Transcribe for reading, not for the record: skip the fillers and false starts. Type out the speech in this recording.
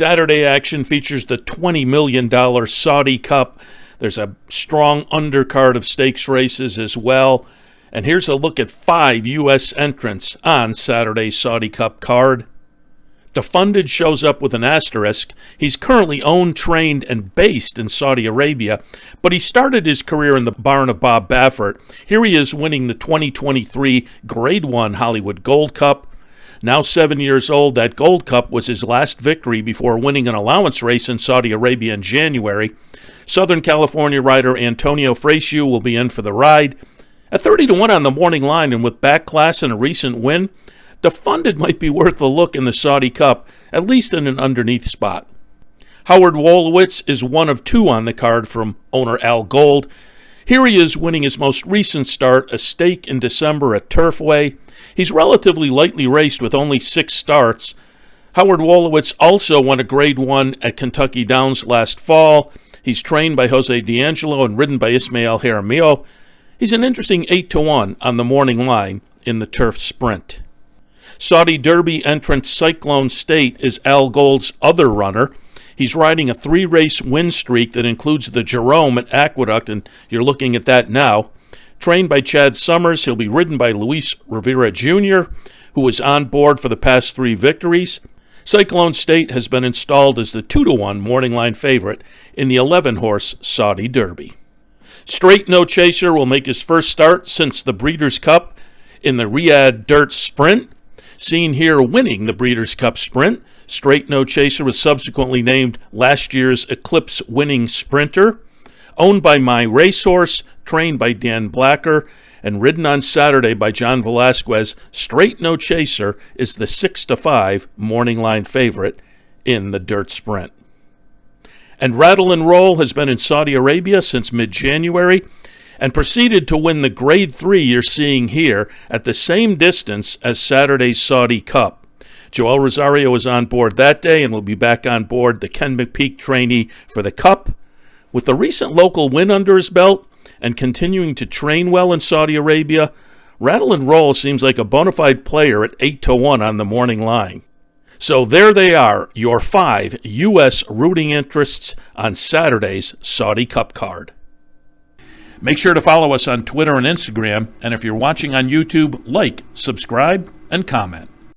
Saturday action features the $20 million Saudi Cup. There's a strong undercard of stakes races as well. And here's a look at 5 U.S. entrants on Saturday's Saudi Cup card. Defunded shows up with an asterisk. He's currently owned, trained, and based in Saudi Arabia, but he started his career in the barn of Bob Baffert. Here he is winning the 2023 Grade 1 Hollywood Gold Cup. Now 7 years old, that Gold Cup was his last victory before winning an allowance race in Saudi Arabia in January. Southern California rider Antonio Fraciu will be in for the ride. At 30-1 on the morning line, and with back class and a recent win, Defunded might be worth a look in the Saudi Cup, at least in an underneath spot. Howard Wolowitz is one of 2 on the card from owner Al Gold. Here he is winning his most recent start, a stake in December at Turfway. He's relatively lightly raced with only 6 starts. Howard Wolowitz also won a Grade 1 at Kentucky Downs last fall. He's trained by Jose D'Angelo and ridden by Ismael Jaramillo. He's an interesting 8-1 on the morning line in the turf sprint. Saudi Derby entrant Cyclone State is Al Gold's other runner. He's riding a 3-race win streak that includes the Jerome at Aqueduct, and you're looking at that now. Trained by Chad Summers, he'll be ridden by Luis Rivera Jr., who was on board for the past 3 victories. Cyclone State has been installed as the 2-1 morning line favorite in the 11-horse Saudi Derby. Straight No Chaser will make his first start since the Breeders' Cup in the Riyadh Dirt Sprint. Seen here winning the Breeders' Cup Sprint, Straight No Chaser was subsequently named last year's Eclipse winning sprinter. Owned by My Racehorse, trained by Dan Blacker, and ridden on Saturday by John Velasquez, Straight No Chaser is the 6-5 morning line favorite in the Dirt Sprint. And Rattle and Roll has been in Saudi Arabia since mid-January and proceeded to win the Grade 3 you're seeing here at the same distance as Saturday's Saudi Cup. Joel Rosario is on board that day and will be back on board, the Ken McPeak trainee for the Cup. With the recent local win under his belt and continuing to train well in Saudi Arabia, Rattle and Roll seems like a bona fide player at 8-1 on the morning line. So there they are, your 5 U.S. rooting interests on Saturday's Saudi Cup card. Make sure to follow us on Twitter and Instagram, and if you're watching on YouTube, like, subscribe, and comment.